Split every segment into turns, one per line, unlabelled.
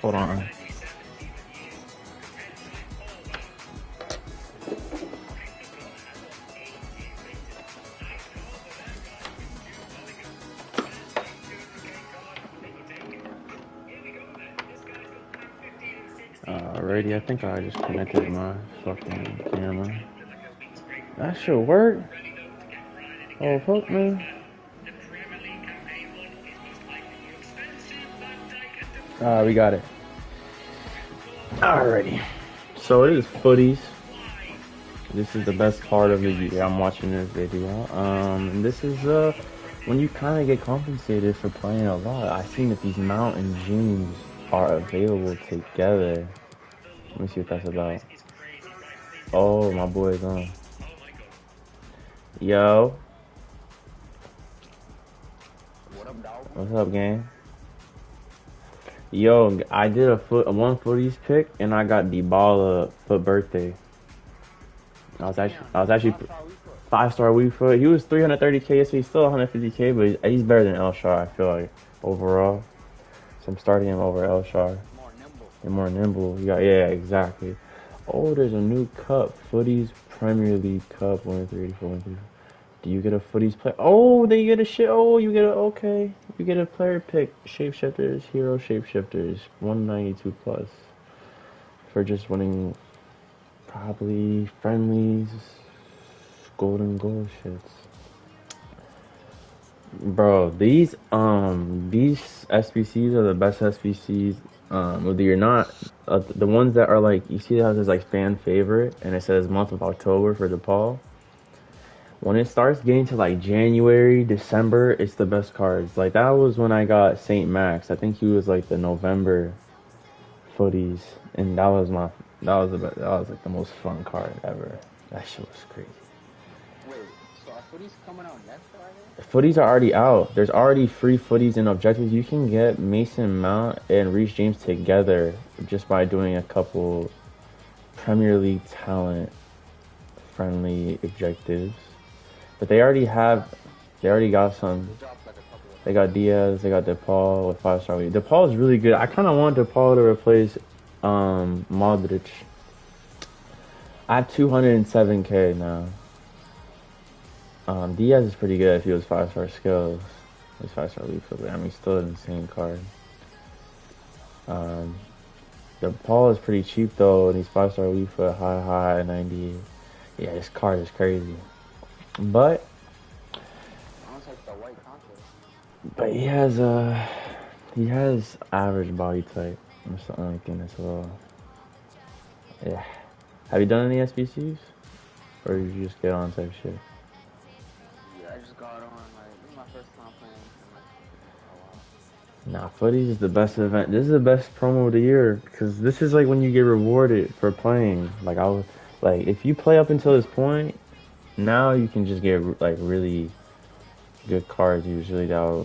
Hold on. Alrighty, I think I just connected my fucking camera. That should work. Oh fuck, man. We got it. Alrighty. So it is footies. This is the best part of the year. I'm watching this video. And this is when you kind of get compensated for playing a lot. I've seen that these mountain gyms are available together. Let me see what that's about. Oh, my boy's on. Yo. What's up, gang? Yo, I did a one footies pick, and I got Dybala for birthday. I was actually 5-star weak foot. He was 330k, so he's still 150k, but he's better than Elshar, I feel like, overall. So I'm starting him over Elshar. And more nimble. Yeah, exactly. Oh, there's a new cup. Footies Premier League Cup 134. Do you get a footies play? Oh, then you get a shit. Oh, you get a okay. You get a player pick. Shapeshifters, hero shapeshifters, 192 plus for just winning probably friendlies, golden goal shits. Bro, these SBCs are the best SBCs. Whether you're not the ones that are like you see how there's like fan favorite and it says month of October for DePaul. When it starts getting to like January, December, it's the best cards. Like that was when I got Saint Max. I think he was like the November footies, and that was like the most fun card ever. That shit was crazy.
Wait, so are footies coming out next Friday?
Footies are already out. There's already free footies and objectives. You can get Mason Mount and Reece James together just by doing a couple Premier League talent friendly objectives. But they already got some. They got Diaz, they got DePaul with 5-star league. DePaul is really good. I kind of want DePaul to replace Modric. I have 207k now. Diaz is pretty good if he was 5-star skills. He's 5-star league for I mean, still an insane card. DePaul is pretty cheap though, and he's 5-star league for high 98. Yeah, this card is crazy. But he has average body type. That's the only thing that's a little. Yeah. Have you done any SBCs? Or did you just get on type shit?
Yeah, I just got on. Like, this is my first time playing.
Nah, footies is the best event. This is the best promo of the year because this is like when you get rewarded for playing. Like if you play up until this point, now you can just get like really good cards usually that are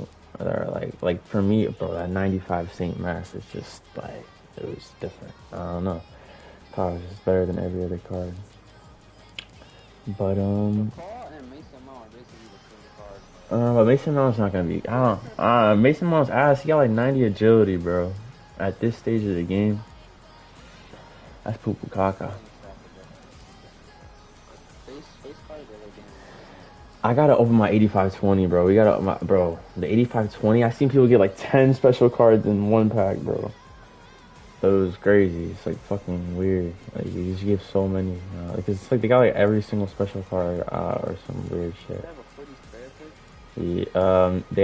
like for me, bro, that 95 Saint Max is just like it was different. I don't know. Card is just better than every other card. But but Mason Mount's not gonna be. Mason Mount's ass. He got like 90 agility, bro. At this stage of the game, that's poo poo caca. I gotta open my 8520, bro. We gotta, bro. The 8520. I seen people get like 10 special cards in one pack, bro. So it was crazy. It's like fucking weird. Like you just give so many, because it's like they got like every single special card or some weird shit. They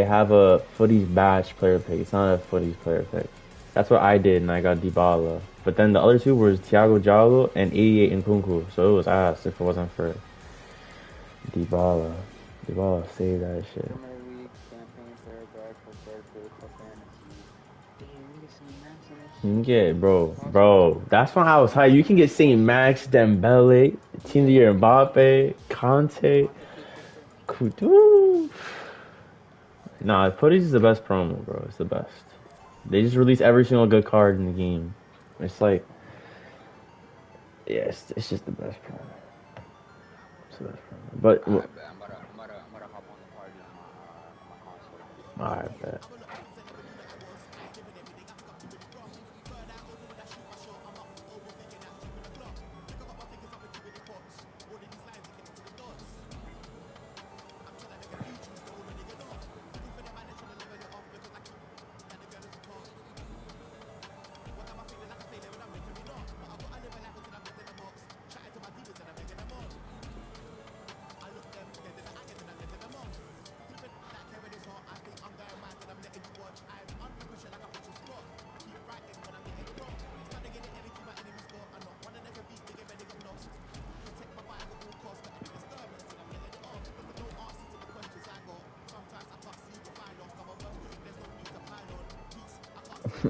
have a footies badge player pick. It's not a footies player pick. That's what I did, and I got Dybala. But then the other two were Thiago Jallo and 88 Nkunku. So it was ass if it wasn't for Dybala. Dybala saved that shit. You can get, bro. That's when I was high. You can get Saint Max, Dembele, Team of the Year, Mbappe, Conte, Kudu. Nah, Putties is the best promo, bro. It's the best. They just release every single good card in the game. It's like, yeah, it's just the best promo. It's the best promo. But
I'm about to hop on the party on my console.
Alright, bet.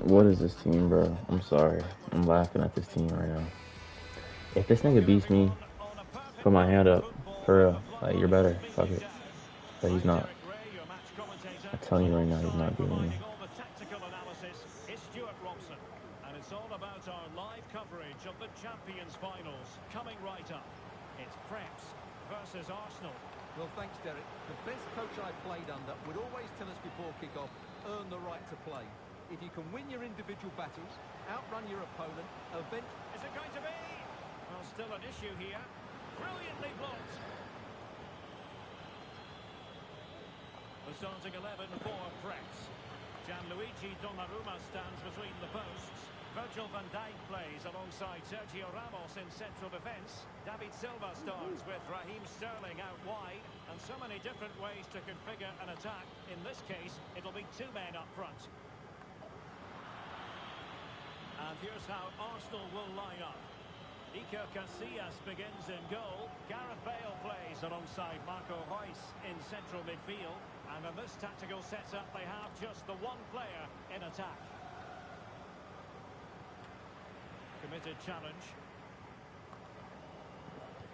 What is this team, bro? I'm sorry. I'm laughing at this team right now. If this nigga beats me, put my hand up. For real. Like, you're better. Fuck it. But he's not. I'm telling you right now, he's not beating me.
All the tactical analysis is Stuart Robson. And it's all about our live coverage of the Champions Finals coming right up. It's Preps versus Arsenal.
Well, thanks, Derek. The best coach I played under would always tell us before kick-off, earn the right to play. If you can win your individual battles, outrun your opponent,
Is it going to be? Well, still an issue here. Brilliantly blocked. The starting 11 for Preps. Gianluigi Donnarumma stands between the posts. Virgil van Dijk plays alongside Sergio Ramos in central defence. David Silva starts with Raheem Sterling out wide. And so many different ways to configure an attack. In this case, it'll be two men up front. And here's how Arsenal will line up. Iker Casillas begins in goal. Gareth Bale plays alongside Marco Reus in central midfield. And in this tactical setup, they have just the one player in attack. Committed challenge.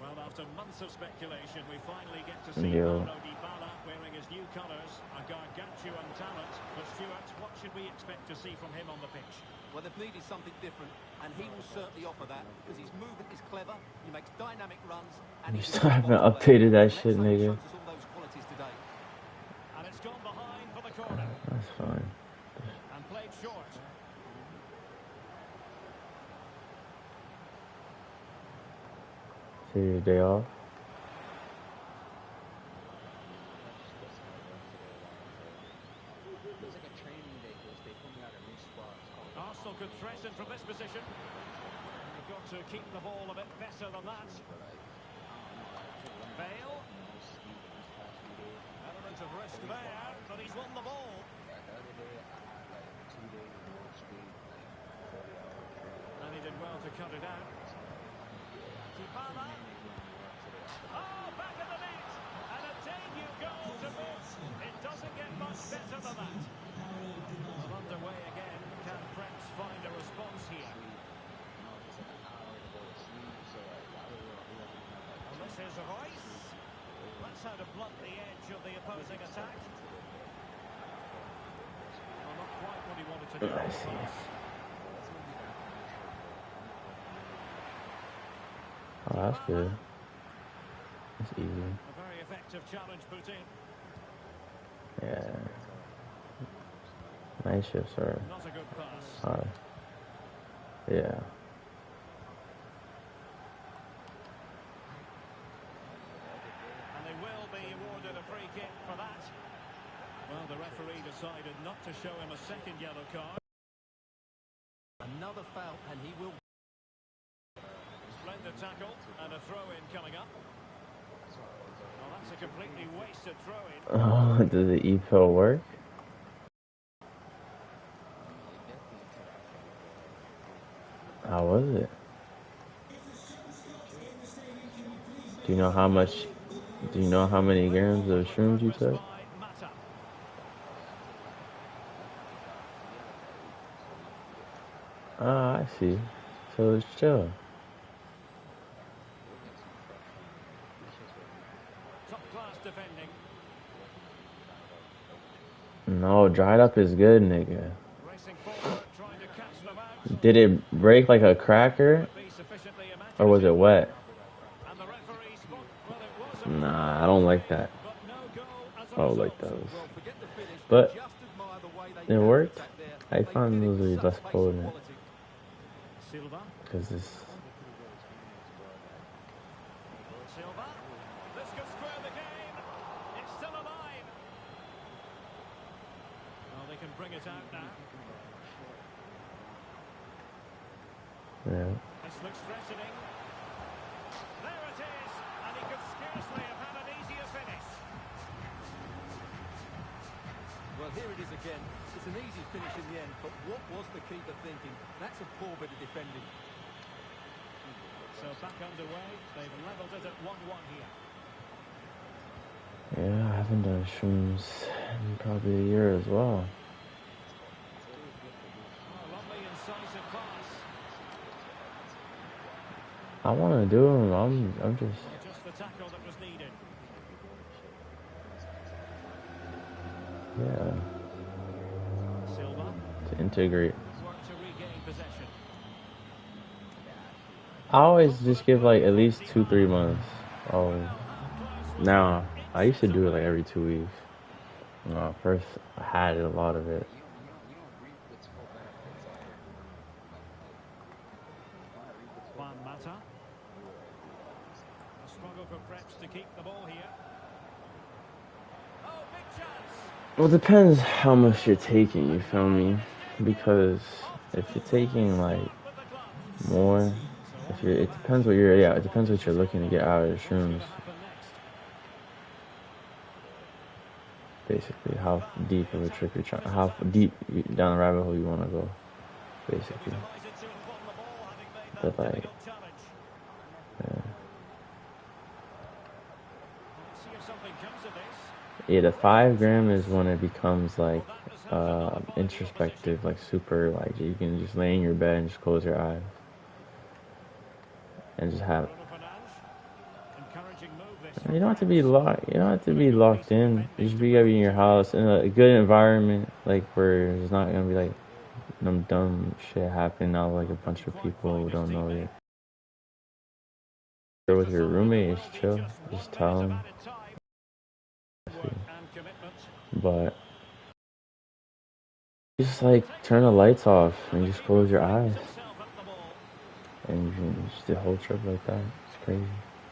Well, after months of speculation, we finally get to see Paulo Dybala wearing his new colours, a gargantuan talent. But Stuart, what should we expect to see from him on the pitch?
well, they've needed something different, and he will certainly offer that, because his movement is clever, he makes dynamic runs, and
You
he's
still haven't updated that shit, nigga.
all those qualities today.
And it's gone behind for the corner.
That's fine.
And played short.
See your day off.
Arsenal could threaten from this position. They've got to keep the ball a bit better than that. Bale. Element of risk there, but he's won the ball. And he did well to cut it out. Dybala. Oh, back in the net. And a debut goal to miss. It doesn't get much better than that. Well, underway again. Can Preps find a response here? And this is Reus. That's how to blunt the edge of the opposing attack. Well, not quite what he wanted to do.
I see. Oh, that's good. That's easy.
A very effective challenge put in.
Yeah. Nice shift, sir.
Not a good pass.
Alright. Yeah.
And they will be awarded a free kick for that. Well, the referee decided not to show him a second yellow card.
Another foul, and he will...
Splendid tackle and a throw-in coming up. Well, that's a completely wasted throw-in.
Oh, does the EPO work? How was it? Do you know how much? Do you know how many grams of shrooms you took? Ah, I see. So it's chill.
Top class defending.
No, dried up is good, nigga.
Racing forward, trying to catch them out.
Did it break like a cracker? Or was it wet?
And the referee spot, well, it was
Nah, I don't like that.
but no goal as a
I don't
result.
like those.
Well, forget the finish,
But
just admire the way they
it worked.
back there.
I
They
find
did it
those
with
are
such
less
pace and
potent.
quality.
Silva.
Because this.
Silva. This could square the game. It's still alive. Well, they can bring it out now.
Yeah.
This looks threatening. There it is. And he could scarcely have had an easier finish.
Well, here it is again. It's an easy finish in the end, but what was the keeper thinking? That's a poor bit of defending.
So back underway. They've levelled it at 1-1 here.
Yeah, I haven't done shrooms in probably a year as well. I want to do them. I'm just.
Just the tackle that was needed.
Yeah.
Silva.
To integrate.
Work to regain possession.
I always just give like at least 2-3 months. Oh,
Well, how close was
now
it?
I used to
Into
do it like
play.
every 2 weeks. When I first had a lot of it.
Juan Mata. A struggle for Preps to keep the ball here. Oh, big chance.
Well, it depends how much you're taking. You feel me? Because if you're taking like
With the club.
more,
So
if
on
you're,
the
it
line.
depends what you're. Yeah, it depends what you're looking to get out of the
What's going
shrooms.
to happen next?
Basically, how
Van,
deep
the
of a trip
attack
you're trying,
finishes
how
that.
deep down the rabbit hole you want to go.
He'll be
Basically,
delighted to have won the ball, having made
but
that
like,
difficult challenge.
yeah,
Let's see if something comes of this.
yeah, the
Brilliant
5 gram is
pass.
when it becomes like
Well, that has helped them nullify the opposition.
introspective, like super, like you can just lay in your bed and just close your eyes and just have.
Bruno Fernandes. Encouraging move this
You
from
don't have to be
Preps.
locked. You don't have to
But a
be
good piece
locked
of
in. You
defending
just
to
be
bring
gotta be
them
in your
to the
house in
attack.
a good environment, like where there's not gonna be like some dumb shit happening now, like a bunch
Couldn't
of
quite
people
find
who
his
don't know
teammate.
yet. Or with
For
your
someone that
roommate,
will
it's
be
chill.
just
Just
1
tell
minute of
them.
added time. Work and commitment.
But just like
Takes it
turn the
on.
lights off
And
and
the
just
keeper
close your eyes,
finds himself at the ball.
and you can just the whole trip like that. It's crazy.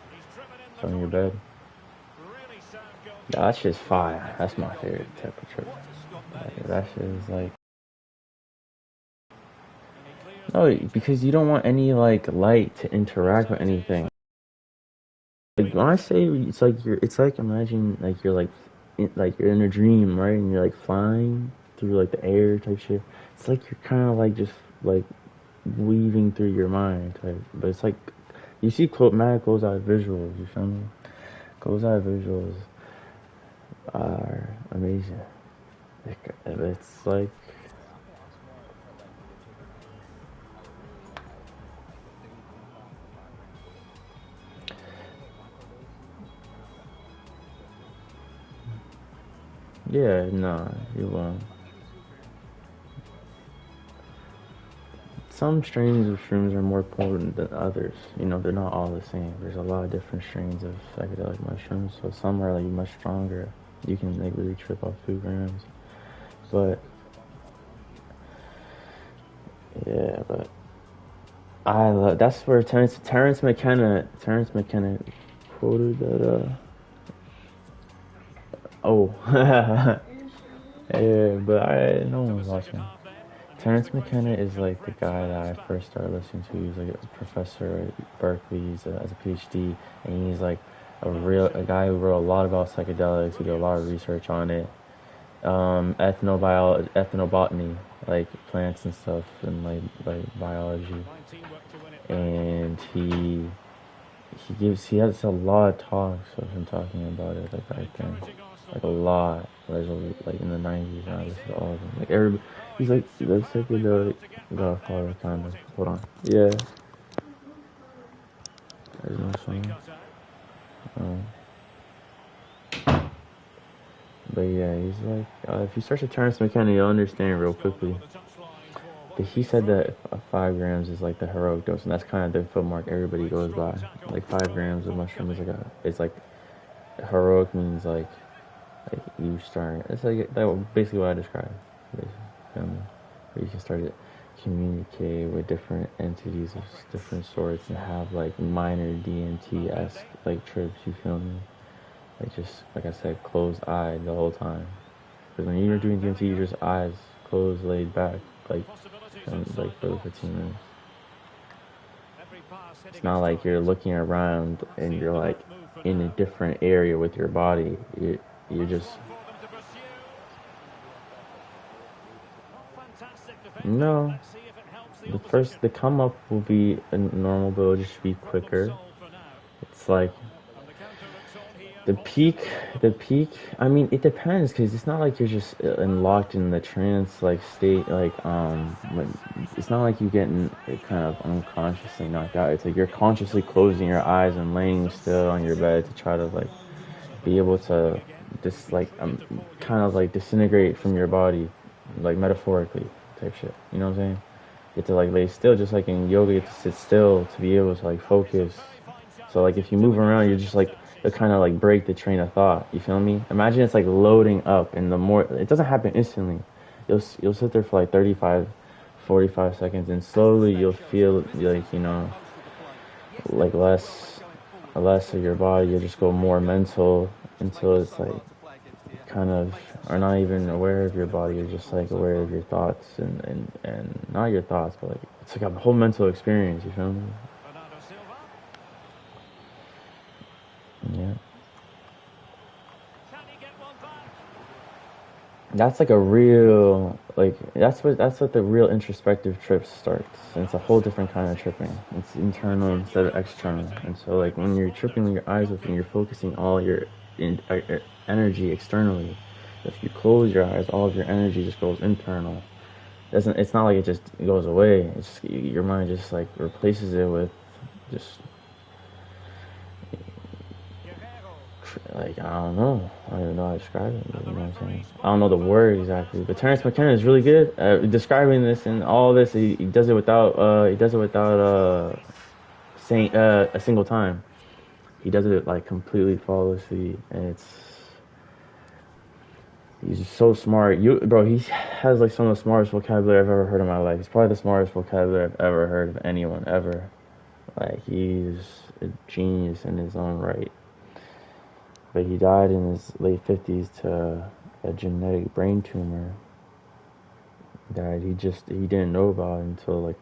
He's driven in the
So in your
corner.
bed.
Really sound
Yeah,
goalkeeping.
that shit's fire. That's
Excellent
my favorite
goalkeeping.
type of trip.
What a stop that
Like,
is.
that shit is like.
And he clears the
No,
danger.
because you don't want any like light to interact with
So it is
anything.
the
Like when I say it's like imagine like you're like like you're in a dream, right? And you're like flying through like the air type shit. It's like you're kind of like just like weaving through your mind type. But it's like you see mad close eye visuals. You feel me? Close eye visuals are amazing. It's like yeah, nah, you won't. Some strains of shrooms are more potent than others. You know, they're not all the same. There's a lot of different strains of psychedelic mushrooms. So some are like much stronger. You can like really trip off 2 grams. But yeah, but I love that's where Terrence McKenna quoted that oh yeah, but no
to
one
the
was
second
watching.
half then. And here's the
Terrence
question.
McKenna is
Can
like the
Preps
guy that
bounce
I
back?
first started listening to. He's like a professor at Berkeley. He's as a PhD, and he's like a guy who wrote a lot about psychedelics. He did a lot of
Williams.
research on it, ethnobotany, like plants and stuff, and like biology.
Fine teamwork to win it back.
And he has a lot of talks of him talking about it like back then,
Encouraging Arsenal
like a
move.
lot. Like in the '90s, and
And
I
he's
listened to
in.
all of them. Like everybody,
Oh, he
he's
did
like the
superbly
psychedelic
well to get back there
godfather
and
kind of.
thwart it.
Hold on, yeah, there's no
Nicely
song.
cut out.
Um, but yeah, he's like if you search for Terrence McKenna, you'll understand real
It's gone
quickly.
over the touchline for what
But
will
he
be a
said
throw-in.
that 5 grams is like the heroic dose, and that's kind of the footmark everybody
Quite
goes
strong
by.
tackle.
Like 5 grams of
From
mushroom is
Cunning.
like it's like heroic means like you start. It's like that basically what I described. Basically, where you can start to communicate with different entities of different sorts and have like minor DMT esque
Valverde.
like trips. You feel me? Like just like I said, closed eyed the whole time. Because when you're
And
doing DMT, you're
Bellingham.
just eyes closed, laid back,
Possibilities inside
like
the
for the
box.
15 minutes.
Every pass
It's
hitting
not
its
like you're
target.
looking around
That's
and
the
you're
end of
like
that move for
in a
now.
different area with your body.
Well,
You're
that's
just
one for them to pursue. Not fantastic defending.
no.
Let's see if it helps the opposition.
The come up will be a normal, but it'll just be
Problem
quicker.
solved for now.
It's like
And the counter looks on here.
The peak. I mean, it depends because it's not like you're just locked in the trance like state. It's not like you getting kind of unconsciously knocked out. It's like you're consciously closing your eyes and laying still on your bed to try to like be able to kind of like disintegrate from your body, like metaphorically type shit. You know what I'm saying? You have to like lay still, just like in yoga. You have to sit still to be able to like focus. So like if you move around, you're just like to kind of like break the train of thought. You feel me? Imagine it's like loading up, and the more it doesn't happen instantly. You'll sit there for like 35, 45 seconds, and slowly you'll feel like like less of your body. You'll just go more mental until it's like kind of are not even aware of your body. You're just like aware of your thoughts and not your thoughts, but like it's like a whole mental experience. You feel me? Yeah. That's like a real like that's what the real introspective trip starts. And it's a whole different kind of tripping. It's internal instead of external. And so like when you're tripping with your eyes open, you're focusing all your energy externally. If you close your eyes, all of your energy just goes internal. Doesn't It's not like it just goes away. It's just, your mind just like replaces it with just like I don't know. I don't even know how to describe it. You know what I'm saying? I don't know the word exactly, but Terrence McKenna is really good at describing this and all this. He does it without saying a single time. He does it like completely flawlessly, and he's just so smart. Bro, he has like some of the smartest vocabulary I've ever heard in my life. He's probably the smartest vocabulary I've ever heard of anyone ever. Like he's a genius in his own right. But he died in his late 50s to a genetic brain tumor that he didn't know about until like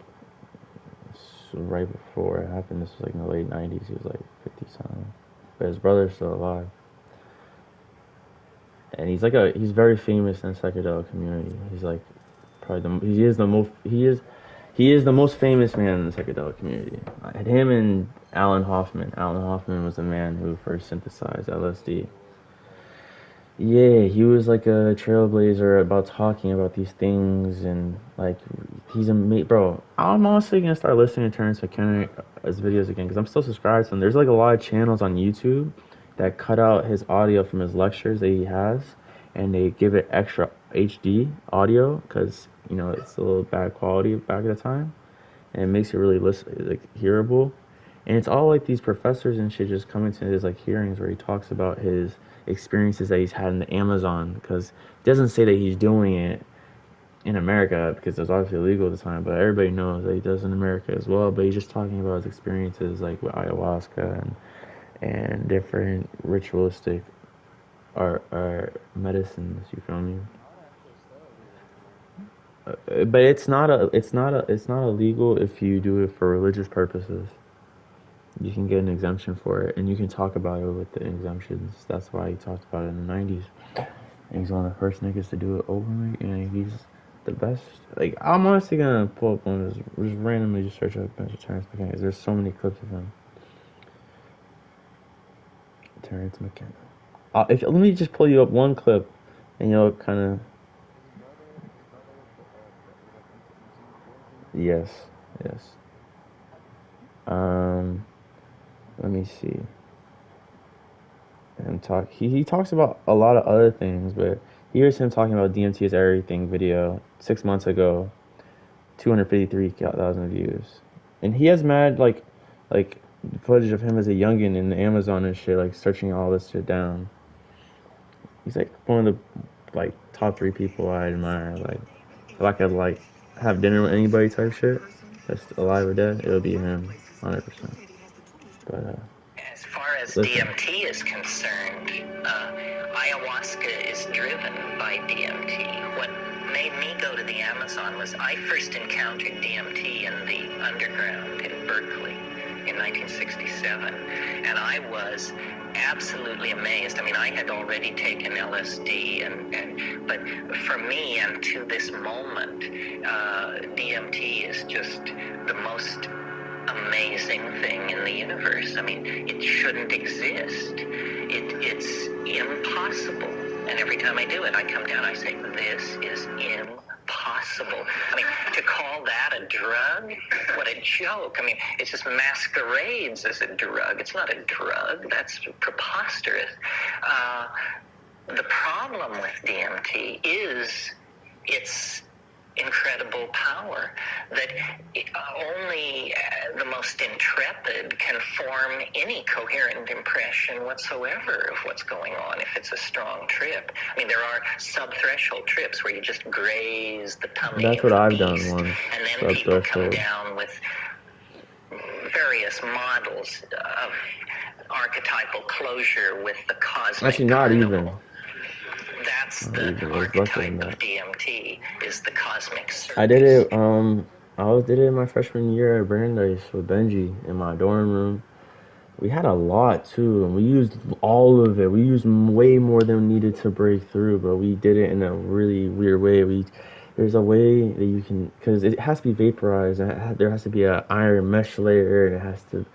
right before it happened. This was like in the late 90s. He was like 50 something, but his brother's still alive, and he's very famous in the psychedelic community. He's like probably he is the most famous man in the psychedelic community. Him and Alan Hoffman. Alan Hoffman was the man who first synthesized LSD. Yeah, he was like a trailblazer about talking about these things, and like he's a bro. I'm honestly gonna start listening to Terrence McKenna's videos again because I'm still subscribed to him. There's like a lot of channels on YouTube that cut out his audio from his lectures that he has, and they give it extra HD audio because it's a little bad quality back at the time, and it makes it really like hearable. And it's all like these professors and shit just coming to his like hearings where he talks about his experiences that he's had in the Amazon, because he doesn't say that he's doing it in America because it was obviously illegal at the time, but everybody knows that he does in America as well. But he's just talking about his experiences like with ayahuasca and different ritualistic or medicines. You feel me? But it's not illegal if you do it for religious purposes. You can get an exemption for it, and you can talk about it with the exemptions. That's why he talked about it in the 90s. And he's one of the first niggas to do it openly, and he's the best. Like, I'm honestly gonna pull up one of his, just randomly just search up a bunch of Terrence McKenna. There's so many clips of him. Terrence McKenna. Let me just pull you up one clip, and you'll kind of. Yes, yes. Um, Let me see. He talks about a lot of other things, but here's him talking about DMT is everything video 6 months ago, 253,000 views, and he has mad like footage of him as a youngin in the Amazon and shit, like searching all this shit down. He's like one of the like top 3 people I admire. Like if I could like have dinner with anybody type shit that's alive or dead, it would be him, 100%. But
as far as
listen.
DMT is concerned, ayahuasca is driven by DMT. What made me go to the Amazon was I first encountered DMT in the underground in Berkeley in 1967, and I was absolutely amazed. I mean, I had already taken LSD, but for me, and to this moment, DMT is just the most amazing thing in the universe. I mean, it shouldn't exist. It's impossible. And every time I do it, I come down, I say, this is impossible. I mean, to call that a drug? What a joke. I mean, it just masquerades as a drug. It's not a drug. That's preposterous. The problem with DMT is its incredible power, that only the most intrepid can form any coherent impression whatsoever of what's going on if it's a strong trip. I mean, there are sub-threshold trips where you just graze the tummy
That's
of
what
the
I've
beast,
done once.
and then people come
Sub-threshold.
down with various models of archetypal closure with the cosmic
Actually, not
carnival.
even.
That's
Not
the
even. It was less than
archetype of
that.
DMT, is the cosmic circus.
I did it. Did it my freshman year at Brandeis with Benji in my dorm room. We had a lot too, and we used all of it. We used way more than we needed to break through, but we did it in a really weird way. There's a way that you can, because it has to be vaporized, and there has to be an iron mesh layer, and it has to,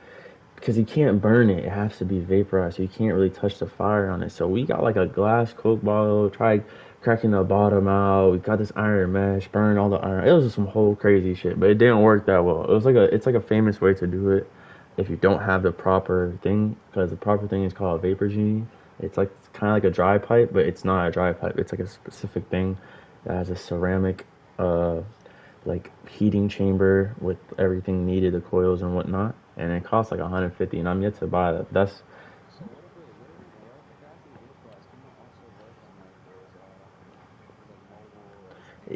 because you can't burn it. It has to be vaporized, so you can't really touch the fire on it. So we got like a glass Coke bottle, tried cracking the bottom out. We got this iron mesh, burned all the iron. It was just some whole crazy shit, but it didn't work that well. It's like a famous way to do it if you don't have the proper thing, because the proper thing is called a vapor genie. It's like kind of like a dry pipe, but it's not a dry pipe. It's like a specific thing that has a ceramic, like heating chamber with everything needed, the coils and whatnot, and it costs like 150, and I'm yet to buy that. That's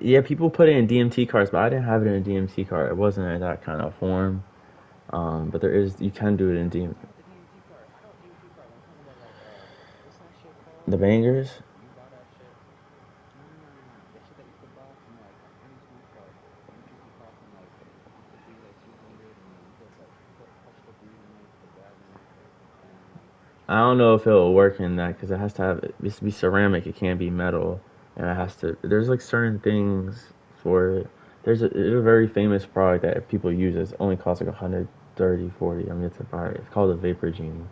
yeah, people put it in DMT cards, but I didn't have it in a DMT card. It wasn't in that kind of form. But there is, you can do it in DMT. The bangers. I don't know if it'll work in that because it has to be ceramic. It can't be metal, and it has to. There's like certain things for it. There's a very famous product that people use. It only costs like 130, 40. I'm yet to buy it. It's called a Vapor Genie,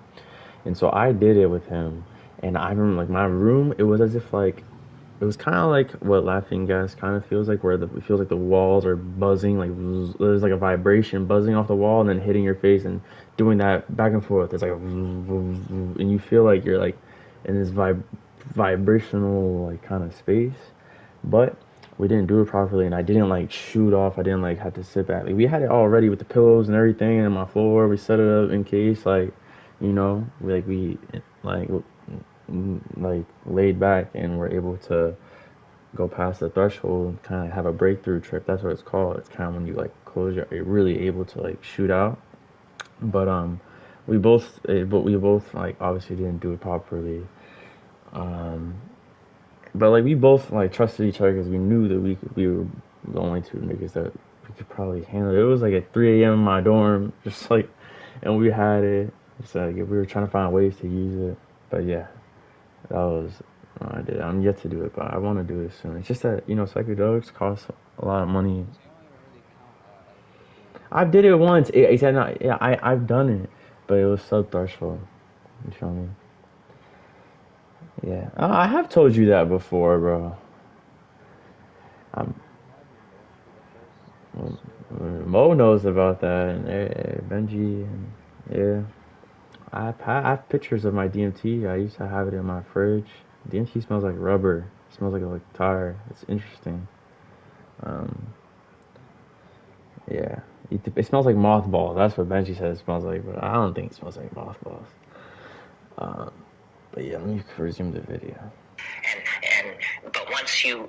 and so I did it with him. And I remember like my room. It was as if like it was kind of like what laughing gas kind of feels like, where it feels like the walls are buzzing, like there's like a vibration buzzing off the wall and then hitting your face and doing that back and forth. It's like and you feel like you're like in this vibrational like kind of space, but we didn't do it properly, and I didn't like shoot off. I didn't like have to sit back. Like, we had it all ready with the pillows and everything, and my floor. We set it up in case, like, we like laid back and were able to go past the threshold and kind of have a breakthrough trip. That's what it's called. It's kind of when you like you're really able to like shoot out. But we both like obviously didn't do it properly. Um, but like we both like trusted each other because we knew that we were the only two niggas that we could probably handle it. It was like at 3 a.m. in my dorm, just like, and we had it. So like, we were trying to find ways to use it. But yeah, that was what I did. I'm yet to do it, but I want to do it soon. It's just that psychedelics cost a lot of money. I did it once. It's not. Yeah, I've done it, but it was sub threshold. You feel me? Yeah, I have told you that before, bro. I'm, Mo knows about that, and Benji, and yeah. I have pictures of my DMT. I used to have it in my fridge. DMT smells like rubber. It smells like a tire. It's interesting. Um, yeah. It smells like mothballs. That's what Benji says it smells like, but I don't think it smells like mothballs. Um, but yeah, let me resume the video.
But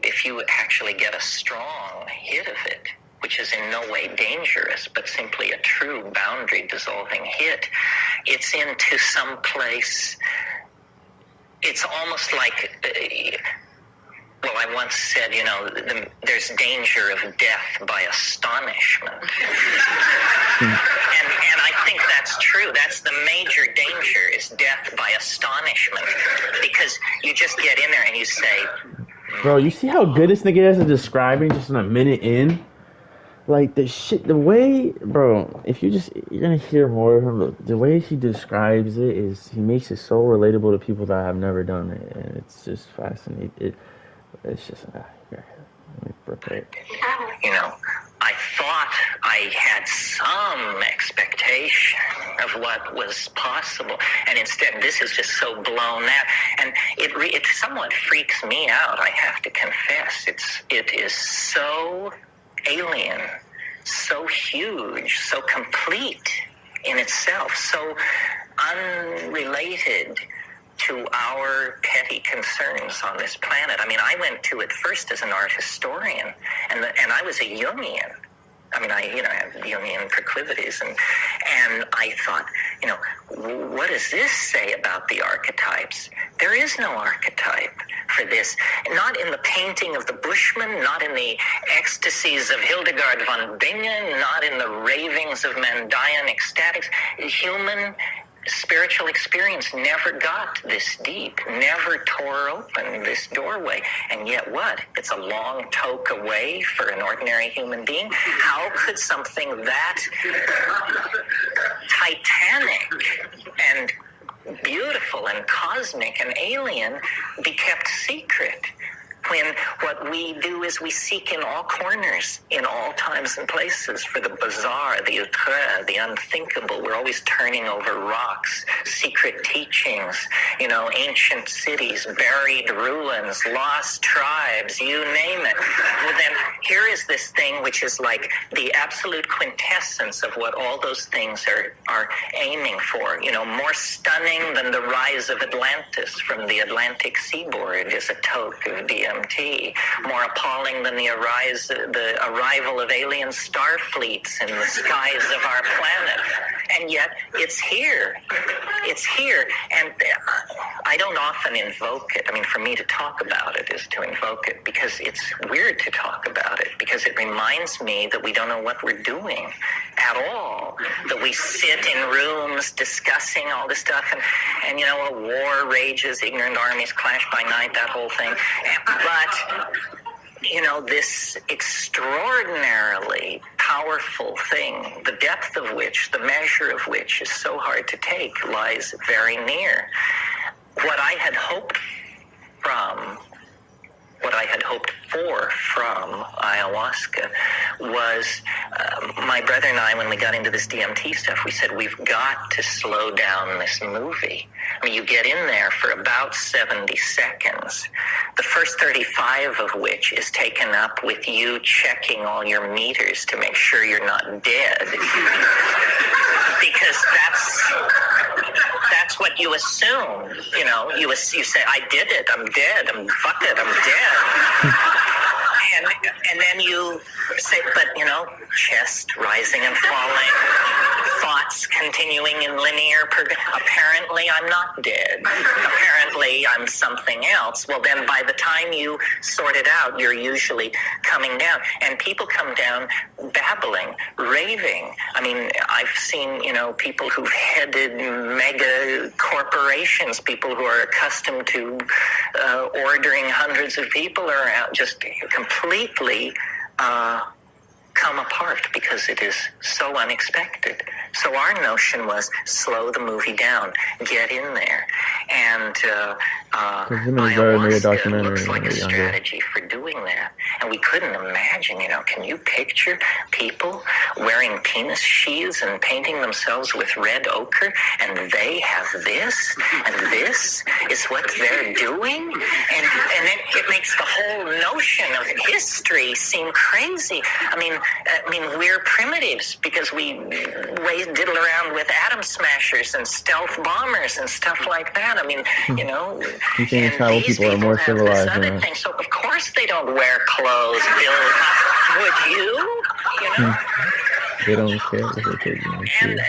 if you actually get a strong hit of it, which is in no way dangerous, but simply a true boundary dissolving hit, it's into some place. It's almost like, well, I once said, there's danger of death by astonishment. And I think that's true. That's the major danger, is death by astonishment. Because you just get in there and you say,
bro, you see how good this nigga is at describing just in a minute in? Like the way, bro. If you're gonna hear more of him. The way he describes it is he makes it so relatable to people that have never done it, and it's just fascinating. It's just here, let me prepare.
You know, I thought I had some expectation of what was possible, and instead this is just so blown out, and it somewhat freaks me out. I have to confess, it is so alien, so huge, so complete in itself, so unrelated to our petty concerns on this planet. I mean, I went to it first as an art historian, and I was a Jungian. I mean, I have Jungian proclivities, and I thought, what does this say about the archetypes? There is no archetype for this. Not in the painting of the Bushman, not in the ecstasies of Hildegard von Bingen, not in the ravings of Mandaean ecstatics. Human spiritual experience never got this deep, never tore open this doorway. And yet what? It's a long toke away for an ordinary human being. How could something that titanic and beautiful and cosmic and alien be kept secret? When what we do is we seek in all corners, in all times and places, for the bizarre, the outre, the unthinkable. We're always turning over rocks, secret teachings, ancient cities, buried ruins, lost tribes, you name it. Well, then here is this thing which is like the absolute quintessence of what all those things are aiming for. More stunning than the rise of Atlantis from the Atlantic seaboard is a toke of DMT. More appalling than the arrival of alien star fleets in the skies of our planet. And yet it's here. It's here. And I don't often invoke it. I mean, for me to talk about it is to invoke it, because it's weird to talk about it, because it reminds me that we don't know what we're doing at all, that we sit in rooms discussing all this stuff, and a war rages, ignorant armies clash by night, that whole thing. But this extraordinarily powerful thing, the depth of which, the measure of which is so hard to take, lies very near. What I had hoped for from ayahuasca was my brother and I, when we got into this DMT stuff, we said, we've got to slow down this movie. I mean, you get in there for about 70 seconds, the first 35 of which is taken up with you checking all your meters to make sure you're not dead. Because that's what you assume. You say, I did it, I'm dead, fuck it, I'm dead. And then you say, but chest rising and falling, thoughts continuing in linear apparently I'm not dead. Apparently I'm something else. Well, then by the time you sort it out, you're usually coming down. And people come down babbling, raving. I mean, I've seen, people who've headed mega corporations, people who are accustomed to ordering hundreds of people around, just completely come apart because it is so unexpected. So our notion was slow the movie down, get in there, and ayahuasca looks like a strategy for doing that. And we couldn't imagine, can you picture people wearing penis sheaths and painting themselves with red ochre, and they have this, and this is what they're doing? And then it makes the whole notion of history seem crazy. I mean, we're primitives because we diddle around with atom smashers and stealth bombers and stuff like that. I mean,
You think tribal people are more civilized than us?
So of course they don't wear clothes, Bill. Would you?
They don't care if they take them.
And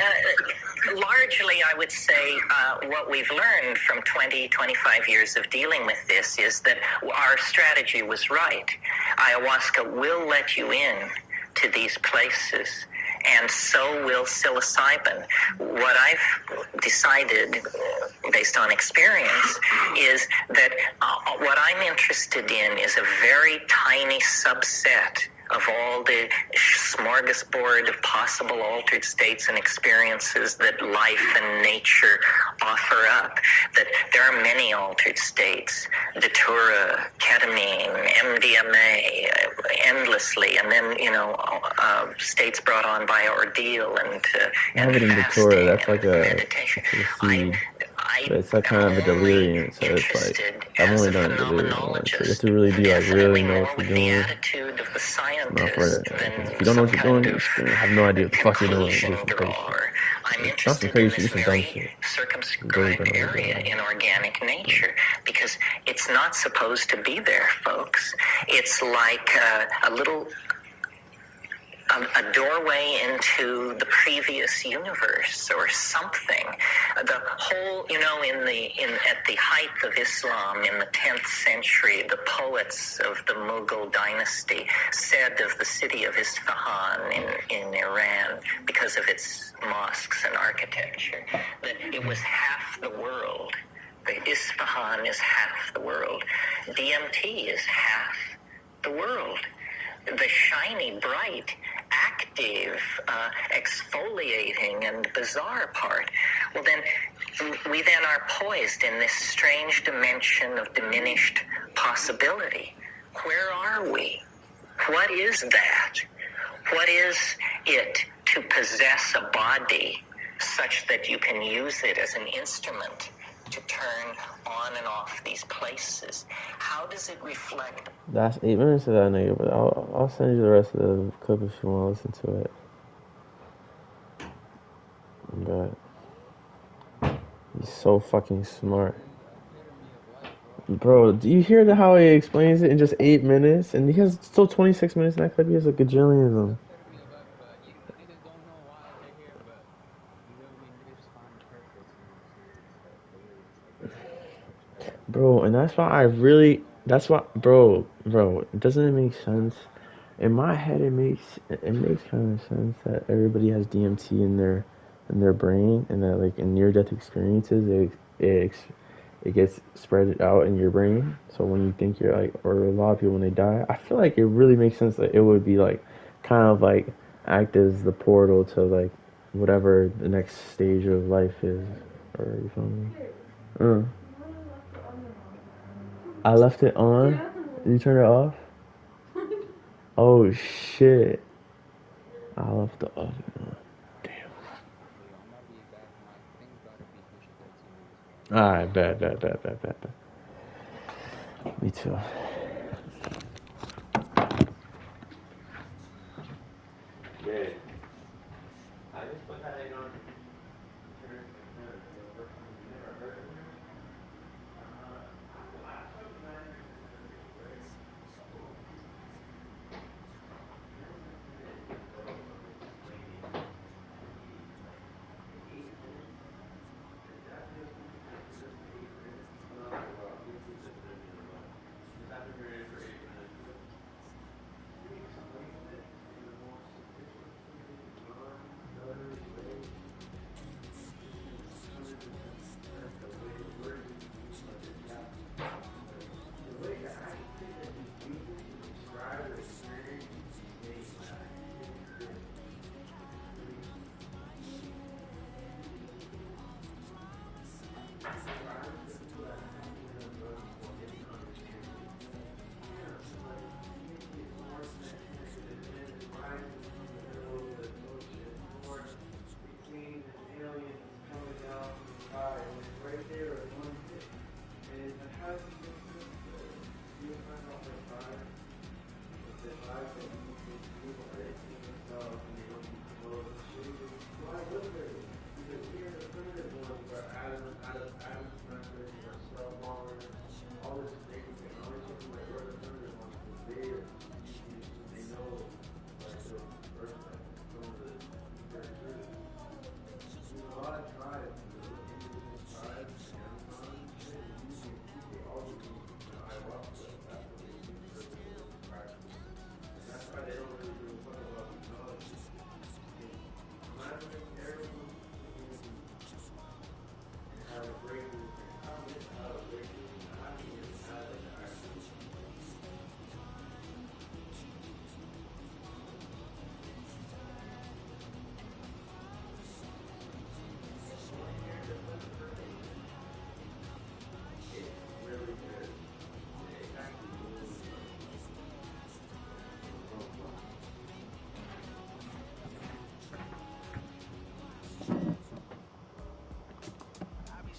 largely, I would say what we've learned from 20, 25 years of dealing with this is that our strategy was right. Ayahuasca will let you in to these places, and so will psilocybin. What I've decided, based on experience, is that what I'm interested in is a very tiny subset of all the smorgasbord of possible altered states and experiences that life and nature offer up. That there are many altered states, datura, ketamine, MDMA, endlessly, and then, states brought on by ordeal and fasting
that's like
and
a
meditation.
seed. But it's like kind of a delirium, so it's like I've only done a delirium once. So you have to really be like really know what you're doing.
Attitude of the scientist
Not for it.
than
If you don't know what you're doing, you're gonna have no idea what the fuck you're doing.
conclusion
Do some crazy shit.
drawer. I'm
Not some
interested
crazy
in
shit, do
this
some dumb
very
shit. You really
circumscribed
don't know what you're
area
doing.
in organic nature because it's not supposed to be there, folks. It's like a little a doorway into the previous universe or something. The whole, at the height of Islam in the 10th century, the poets of the Mughal dynasty said of the city of Isfahan in Iran, because of its mosques and architecture, that it was half the world. The Isfahan is half the world. DMT is half the world. The shiny, bright, active, exfoliating, and bizarre part. Well, then, we then are poised in this strange dimension of diminished possibility. Where are we? What is that? What is it to possess a body such that you can use it as an instrument to turn on and off these places? How does it reflect?
That's 8 minutes of that nigga, but I'll send you the rest of the clip if you want to listen to it. But he's so fucking smart. Bro, do you hear how he explains it in just 8 minutes? And he has still 26 minutes in that clip. He has a gajillion of them. Bro, and that's why doesn't it make sense? In my head, it makes kind of sense that everybody has DMT in their brain, and that like in near-death experiences, it gets spread out in your brain. So when you think you're like, or a lot of people when they die, I feel like it really makes sense that it would be like kind of like act as the portal to like whatever the next stage of life is, or you feel me? I left it on. Did you turn it off? Oh shit! I left the oven on. Damn. Alright, bad. Me too.